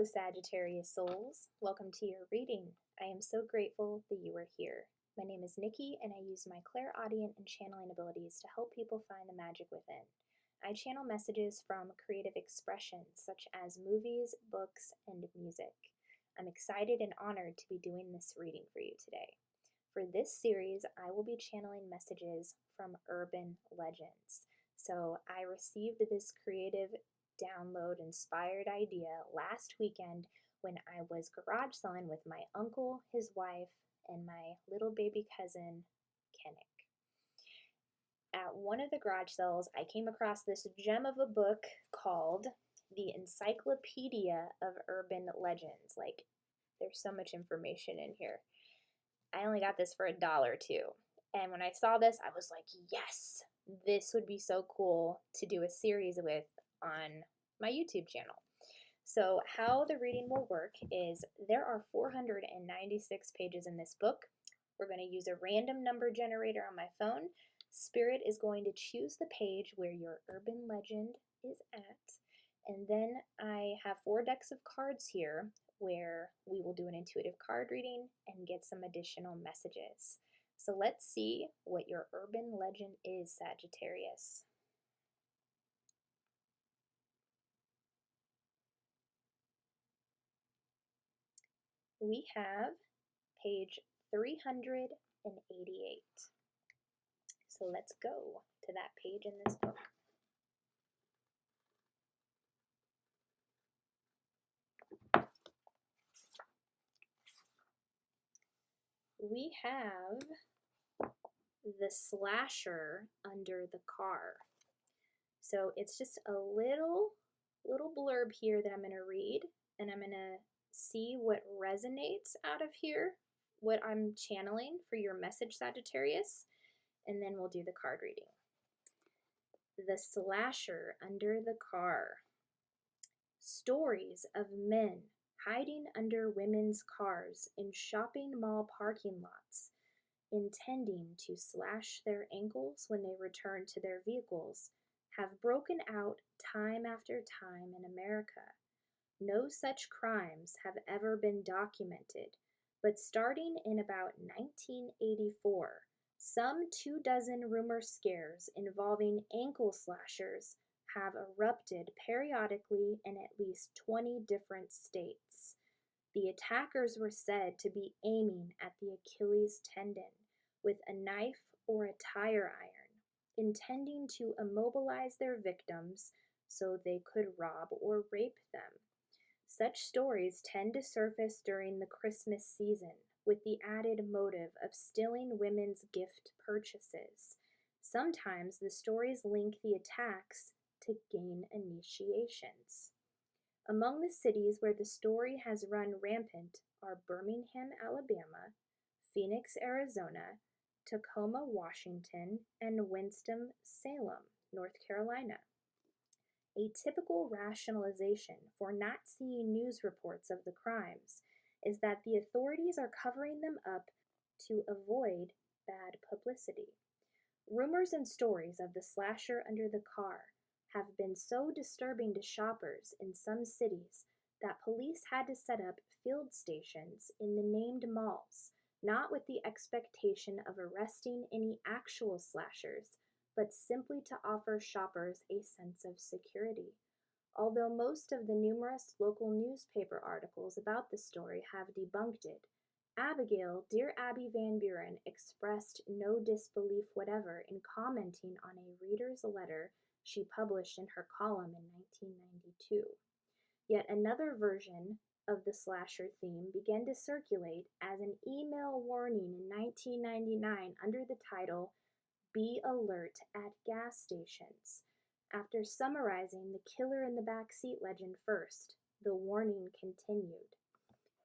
Sagittarius Souls. Welcome to your reading. I am so grateful that you are here. My name is Nikki, and I use my clairaudient and channeling abilities to help people find the magic within. I channel messages from creative expressions such as movies, books, and music. I'm excited and honored to be doing this reading for you today. For this series, I will be channeling messages from urban legends. So I received this creative download inspired idea last weekend when I was garage selling with my uncle, his wife, and my little baby cousin, Kennick. At one of the garage sales, I came across this gem of a book called The Encyclopedia of Urban Legends. Like, there's so much information in here. I only got this for $1 too. And when I saw this, I was like, yes, this would be so cool to do a series with on my YouTube channel. So how the reading will work is there are 496 pages in this book. We're going to use a random number generator on my phone. Spirit is going to choose the page where your urban legend is at. And then I have 4 decks of cards here where we will do an intuitive card reading and get some additional messages. So let's see what your urban legend is, Sagittarius. We have page 388. So let's go to that page in this book. We have the slasher under the car. So it's just a little blurb here that I'm going to read, and I'm going to see what resonates out of here, what I'm channeling for your message, Sagittarius, and then we'll do the card reading. The slasher under the car. Stories of men hiding under women's cars in shopping mall parking lots, intending to slash their ankles when they return to their vehicles, have broken out time after time in America. No such crimes have ever been documented, but starting in about 1984, some 24 rumor scares involving ankle slashers have erupted periodically in at least 20 different states. The attackers were said to be aiming at the Achilles tendon with a knife or a tire iron, intending to immobilize their victims so they could rob or rape them. Such stories tend to surface during the Christmas season with the added motive of stealing women's gift purchases. Sometimes the stories link the attacks to gain initiations. Among the cities where the story has run rampant are Birmingham, Alabama, Phoenix, Arizona, Tacoma, Washington, and Winston-Salem, North Carolina. A typical rationalization for not seeing news reports of the crimes is that the authorities are covering them up to avoid bad publicity. Rumors and stories of the slasher under the car have been so disturbing to shoppers in some cities that police had to set up field stations in the named malls, not with the expectation of arresting any actual slashers, but simply to offer shoppers a sense of security. Although most of the numerous local newspaper articles about the story have debunked it, Abigail, Dear Abby Van Buren, expressed no disbelief whatever in commenting on a reader's letter she published in her column in 1992. Yet another version of the slasher theme began to circulate as an email warning in 1999 under the title, Be Alert at Gas Stations. After summarizing the killer in the backseat legend first, the warning continued.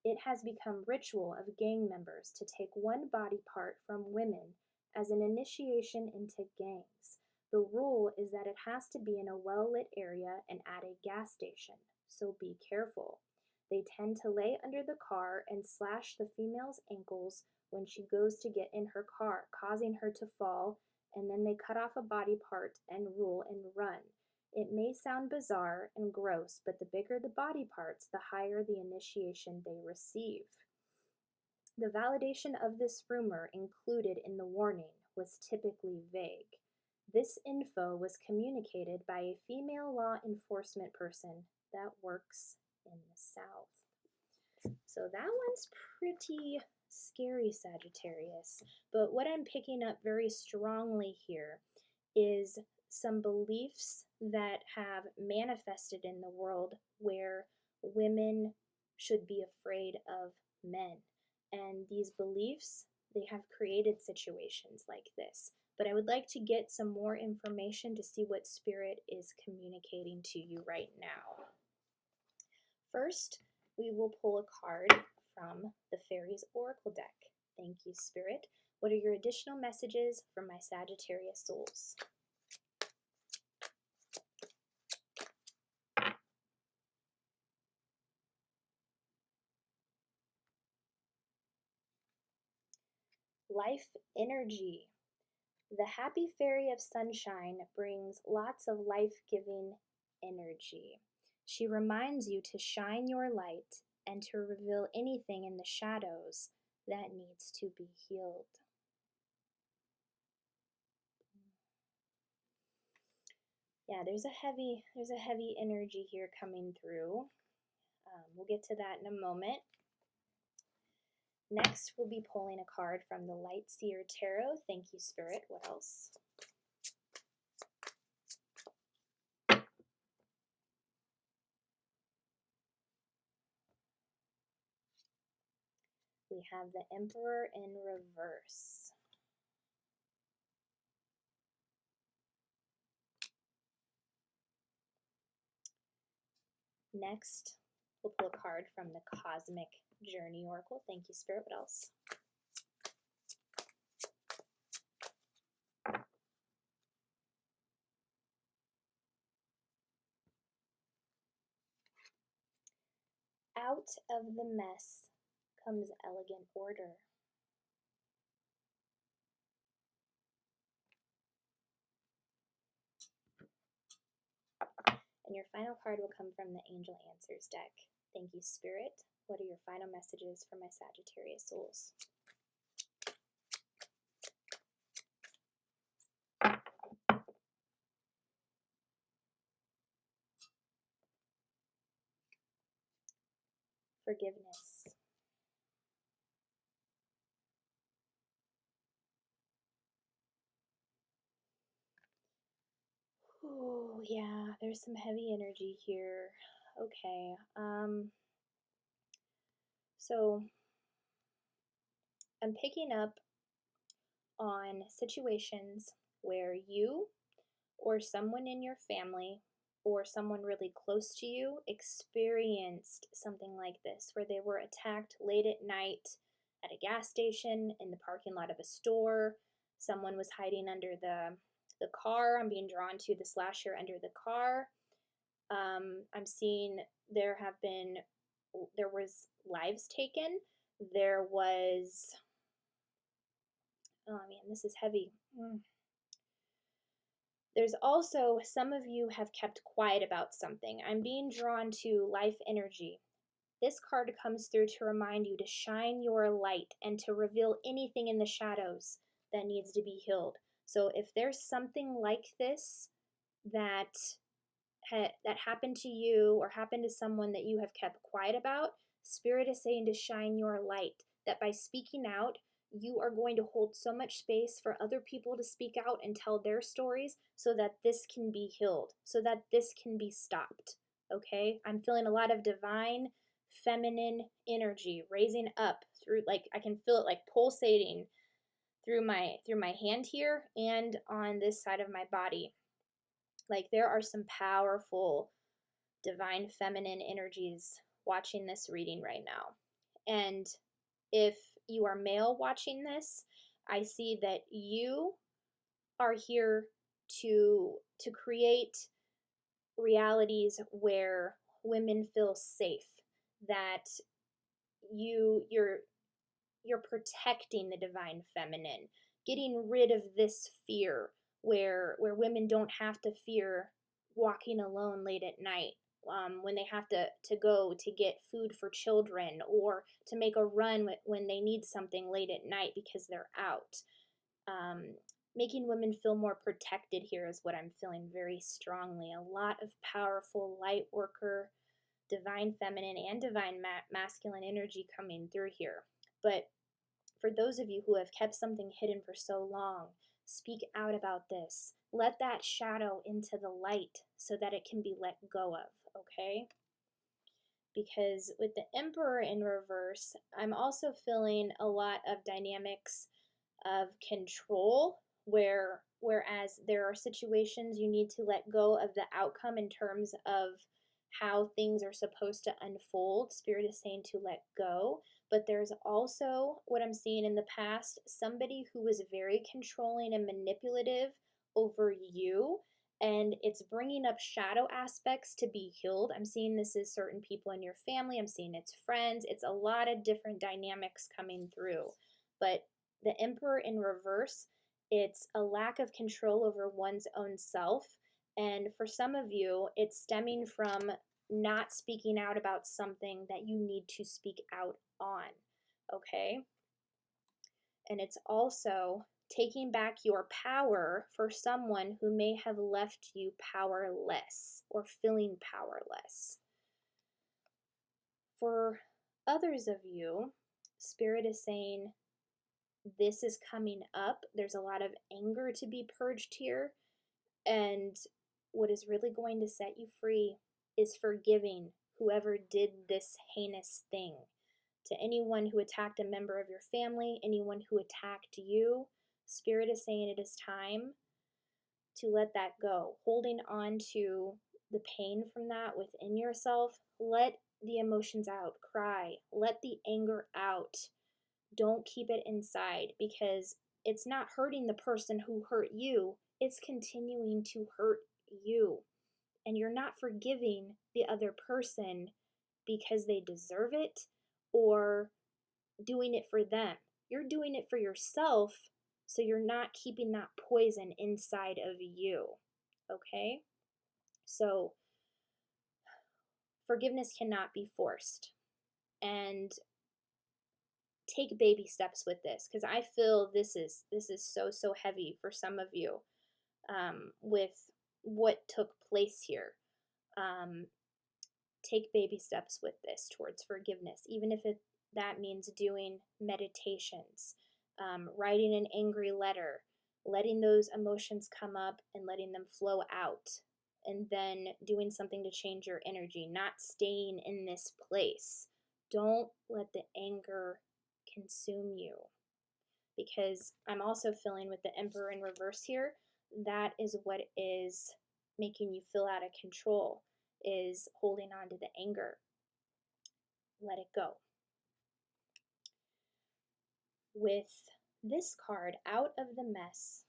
It has become ritual of gang members to take one body part from women as an initiation into gangs. The rule is that it has to be in a well-lit area and at a gas station, so be careful. They tend to lay under the car and slash the female's ankles when she goes to get in her car, causing her to fall, and then they cut off a body part and roll and run. It may sound bizarre and gross, but the bigger the body parts, the higher the initiation they receive. The validation of this rumor included in the warning was typically vague. This info was communicated by a female law enforcement person that works in the South. So that one's pretty scary, Sagittarius. But what I'm picking up very strongly here is some beliefs that have manifested in the world where women should be afraid of men. And these beliefs, they have created situations like this. But I would like to get some more information to see what Spirit is communicating to you right now. First, we will pull a card from the Fairies Oracle deck. Thank you, Spirit. What are your additional messages for my Sagittarius souls? Life energy. The happy fairy of sunshine brings lots of life-giving energy. She reminds you to shine your light and to reveal anything in the shadows that needs to be healed. Yeah, there's a heavy energy here coming through. We'll get to that in a moment. Next, we'll be pulling a card from the Light Seer Tarot. Thank you, Spirit. What else? We have the Emperor in reverse. Next, we'll pull a card from the Cosmic Journey Oracle. Thank you, Spirit. What else? Out of the mess comes elegant order. And your final card will come from the Angel Answers deck. Thank you, Spirit. What are your final messages for my Sagittarius souls? Forgiveness. Oh, yeah, there's some heavy energy here. Okay, so I'm picking up on situations where you or someone in your family or someone really close to you experienced something like this, where they were attacked late at night at a gas station, in the parking lot of a store. Someone was hiding under the car. I'm being drawn to the slasher under the car. I'm seeing there was lives taken. There was, oh man, this is heavy. There's also, some of you have kept quiet about something. I'm being drawn to life energy. This card comes through to remind you to shine your light and to reveal anything in the shadows that needs to be healed. So if there's something like this that happened to you or happened to someone that you have kept quiet about, Spirit is saying to shine your light, that by speaking out, you are going to hold so much space for other people to speak out and tell their stories so that this can be healed, so that this can be stopped. Okay? I'm feeling a lot of divine feminine energy raising up through, like, I can feel it like pulsating through my hand here and on this side of my body. Like, there are some powerful divine feminine energies watching this reading right now. And if you are male watching this, I see that you are here to create realities where women feel safe, that you're protecting the divine feminine, getting rid of this fear where women don't have to fear walking alone late at night, when they have to go to get food for children, or to make a run when they need something late at night because they're out. Um, Making women feel more protected here is what I'm feeling very strongly. A lot of powerful light worker, divine feminine, and divine masculine energy coming through here. But for those of you who have kept something hidden for so long, speak out about this. Let that shadow into the light so that it can be let go of, okay? Because with the Emperor in reverse, I'm also feeling a lot of dynamics of control, whereas there are situations you need to let go of the outcome in terms of how things are supposed to unfold. Spirit is saying to let go. But there's also, what I'm seeing in the past, somebody who was very controlling and manipulative over you, and it's bringing up shadow aspects to be healed. I'm seeing this as certain people in your family. I'm seeing it's friends. It's a lot of different dynamics coming through. But the Emperor in reverse, it's a lack of control over one's own self. And for some of you, it's stemming from not speaking out about something that you need to speak out on, okay? And it's also taking back your power for someone who may have left you powerless or feeling powerless. For others of you, Spirit is saying this is coming up. There's a lot of anger to be purged here. And what is really going to set you free is forgiving whoever did this heinous thing. To anyone who attacked a member of your family, anyone who attacked you, Spirit is saying it is time to let that go. Holding on to the pain from that within yourself, let the emotions out, cry, let the anger out. Don't keep it inside, because it's not hurting the person who hurt you, it's continuing to hurt you. And you're not forgiving the other person because they deserve it or doing it for them. You're doing it for yourself, so you're not keeping that poison inside of you. Okay? So, forgiveness cannot be forced. And take baby steps with this, because I feel this is so heavy for some of you, with what took place here. Take baby steps with this towards forgiveness, even if that means doing meditations, writing an angry letter, letting those emotions come up and letting them flow out, and then doing something to change your energy, not staying in this place. Don't let the anger consume you, because I'm also feeling with the Emperor in reverse here, that is what is making you feel out of control, is holding on to the anger. Let it go. With this card, out of the mess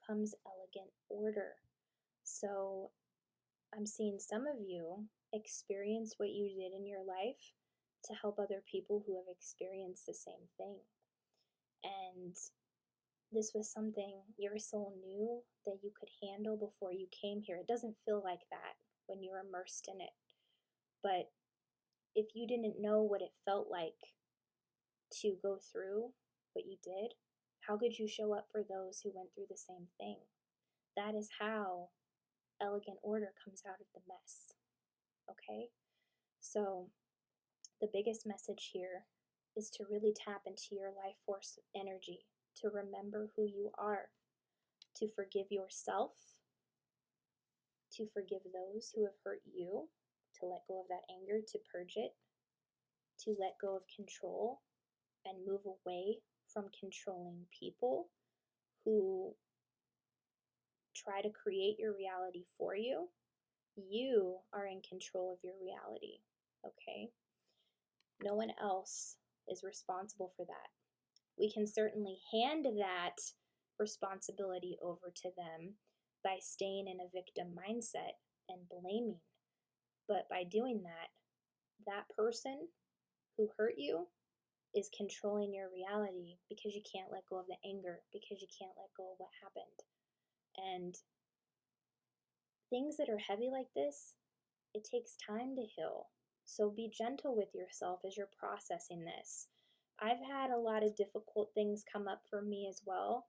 comes elegant order. So I'm seeing some of you experience what you did in your life to help other people who have experienced the same thing. And this was something your soul knew that you could handle before you came here. It doesn't feel like that when you're immersed in it. But if you didn't know what it felt like to go through what you did, how could you show up for those who went through the same thing? That is how elegant order comes out of the mess. Okay? So the biggest message here is to really tap into your life force energy, to remember who you are, to forgive yourself, to forgive those who have hurt you, to let go of that anger, to purge it, to let go of control and move away from controlling people who try to create your reality for you. You are in control of your reality, okay? No one else is responsible for that. We can certainly hand that responsibility over to them by staying in a victim mindset and blaming. But by doing that, that person who hurt you is controlling your reality, because you can't let go of the anger, because you can't let go of what happened. And things that are heavy like this, it takes time to heal. So be gentle with yourself as you're processing this. I've had a lot of difficult things come up for me as well,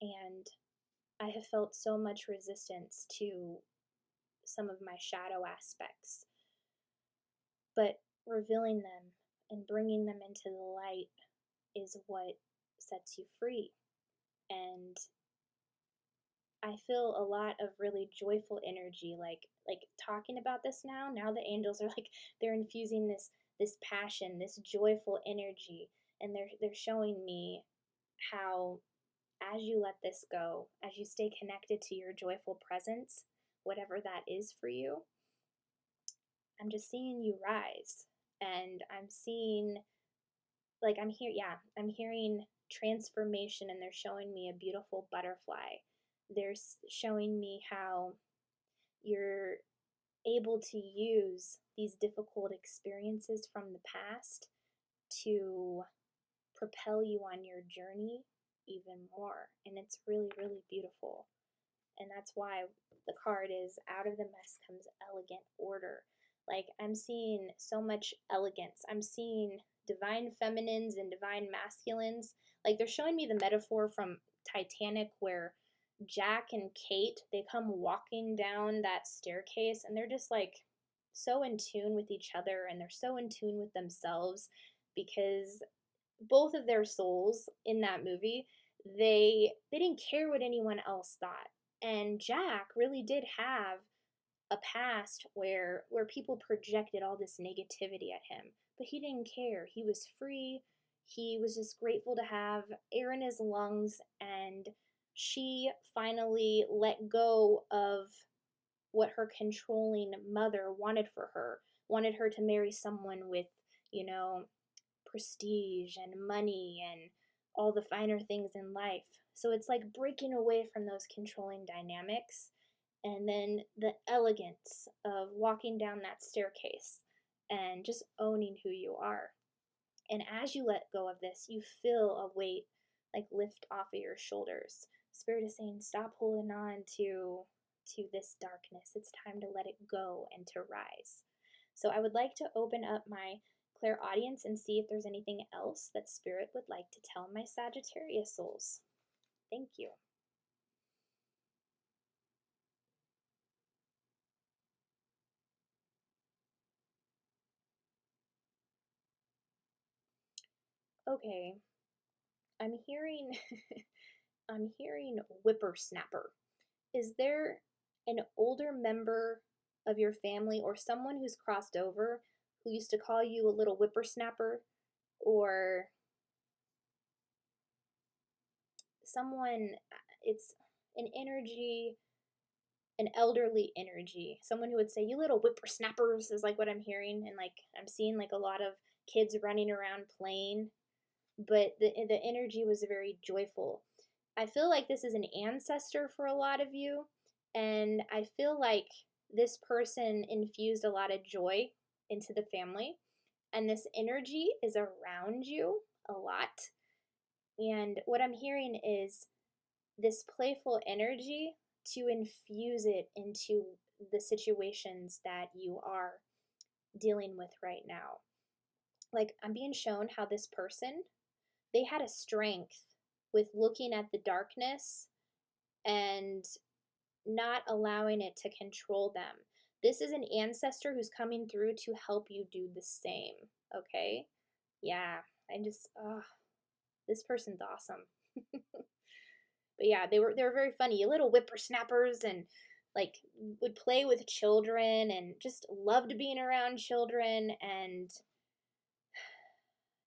and I have felt so much resistance to some of my shadow aspects. But revealing them and bringing them into the light is what sets you free. And I feel a lot of really joyful energy, like talking about this now. Now the angels are like they're infusing this passion, this joyful energy, and they're showing me how as you let this go, as you stay connected to your joyful presence, whatever that is for you, I'm just seeing you rise. And I'm seeing like I'm here yeah, I'm hearing transformation, and they're showing me a beautiful butterfly. They're showing me how you're able to use these difficult experiences from the past to propel you on your journey even more. And it's really, really beautiful. And that's why the card is out of the mess comes elegant order. Like, I'm seeing so much elegance. I'm seeing divine feminines and divine masculines. Like, they're showing me the metaphor from Titanic where Jack and Kate, they come walking down that staircase and they're just like so in tune with each other, and they're so in tune with themselves because both of their souls in that movie, they didn't care what anyone else thought. And Jack really did have a past where people projected all this negativity at him, but he didn't care. He was free. He was just grateful to have air in his lungs, and she finally let go of what her controlling mother wanted for her. Wanted her to marry someone with, you know, prestige and money and all the finer things in life. So it's like breaking away from those controlling dynamics, and then the elegance of walking down that staircase and just owning who you are. And as you let go of this, you feel a weight like lift off of your shoulders. Spirit is saying, stop holding on to this darkness. It's time to let it go and to rise. So I would like to open up my clairaudience and see if there's anything else that Spirit would like to tell my Sagittarius souls. Thank you. Okay, I'm hearing I'm hearing whippersnapper. Is there an older member of your family or someone who's crossed over who used to call you a little whippersnapper, or someone, it's an energy, an elderly energy, someone who would say you little whippersnappers is like what I'm hearing, and like I'm seeing like a lot of kids running around playing, but the energy was very joyful. I feel like this is an ancestor for a lot of you, and I feel like this person infused a lot of joy into the family, and this energy is around you a lot. And what I'm hearing is this playful energy to infuse it into the situations that you are dealing with right now. Like, I'm being shown how this person, they had a strength with looking at the darkness and not allowing it to control them. This is an ancestor who's coming through to help you do the same, okay? Yeah, I just, this person's awesome. But yeah, they were very funny, little whippersnappers, and like would play with children and just loved being around children and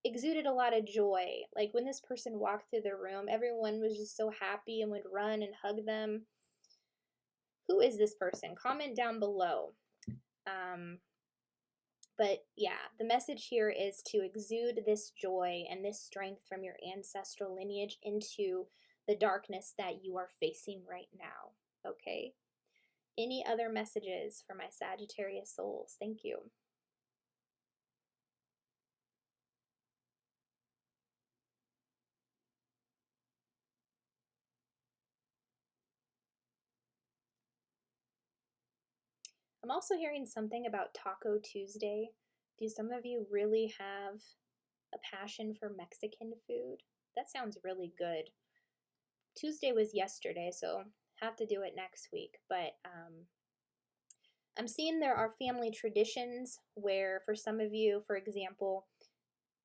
exuded a lot of joy. Like when this person walked through the room, everyone was just so happy and would run and hug them. Who is this person? Comment down below. Um, but yeah, the message here is to exude this joy and this strength from your ancestral lineage into the darkness that you are facing right now. Okay? Any other messages for my Sagittarius souls? Thank you. I'm also hearing something about Taco Tuesday. Do some of you really have a passion for Mexican food? That sounds really good. Tuesday was yesterday, so have to do it next week. But I'm seeing there are family traditions where, for some of you, for example,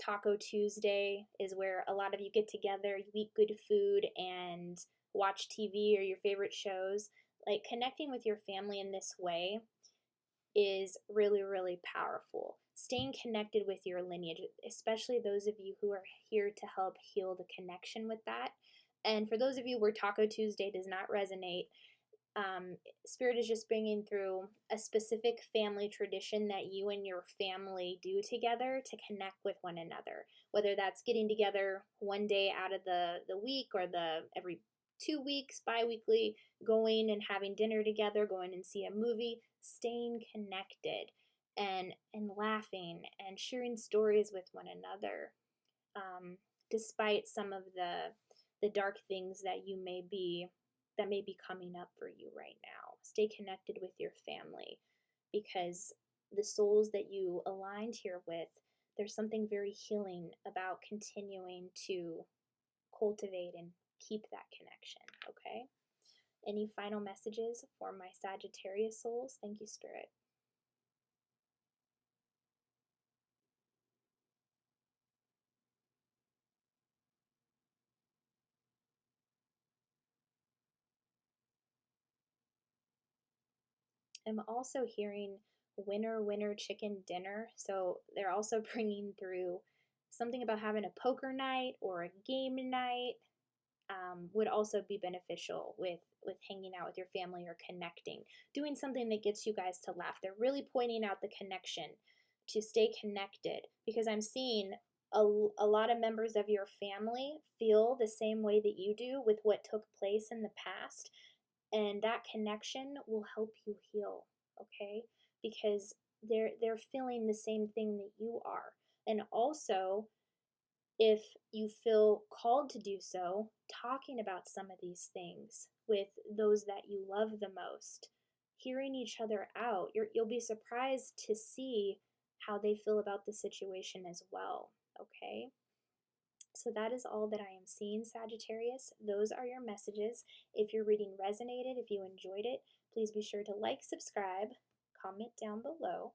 Taco Tuesday is where a lot of you get together, you eat good food, and watch TV or your favorite shows. Like connecting with your family in this way is really, really powerful. Staying connected with your lineage, especially those of you who are here to help heal the connection with that. And for those of you where Taco Tuesday does not resonate, Spirit is just bringing through a specific family tradition that you and your family do together to connect with one another. Whether that's getting together one day out of the week or the every 2 weeks, bi-weekly, going and having dinner together, going and see a movie, staying connected and laughing and sharing stories with one another, despite some of the dark things that may be coming up for you right now. Stay connected with your family because the souls that you aligned here with, there's something very healing about continuing to cultivate and keep that connection, okay? Any final messages for my Sagittarius souls? Thank you, Spirit. I'm also hearing winner, winner, chicken dinner. So they're also bringing through something about having a poker night or a game night. Would also be beneficial with hanging out with your family or connecting, doing something that gets you guys to laugh. They're really pointing out the connection to stay connected because I'm seeing a lot of members of your family feel the same way that you do with what took place in the past, and that connection will help you heal, okay? Because they're feeling the same thing that you are. And also, if you feel called to do so, talking about some of these things with those that you love the most, hearing each other out, you'll be surprised to see how they feel about the situation as well, okay? So that is all that I am seeing, Sagittarius. Those are your messages. If your reading resonated, if you enjoyed it, please be sure to like, subscribe, comment down below.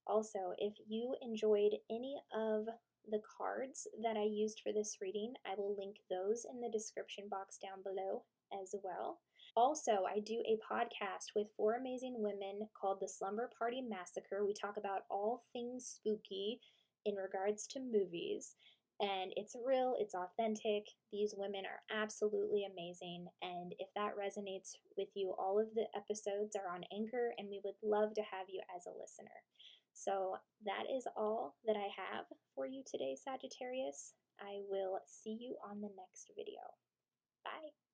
Also, if you enjoyed any of the cards that I used for this reading, I will link those in the description box down below as well. Also, I do a podcast with 4 amazing women called the Slumber Party Massacre. We talk about all things spooky in regards to movies. And it's real, it's authentic. These women are absolutely amazing. And if that resonates with you, all of the episodes are on Anchor, and we would love to have you as a listener. So that is all that I have for you today, Sagittarius. I will see you on the next video. Bye.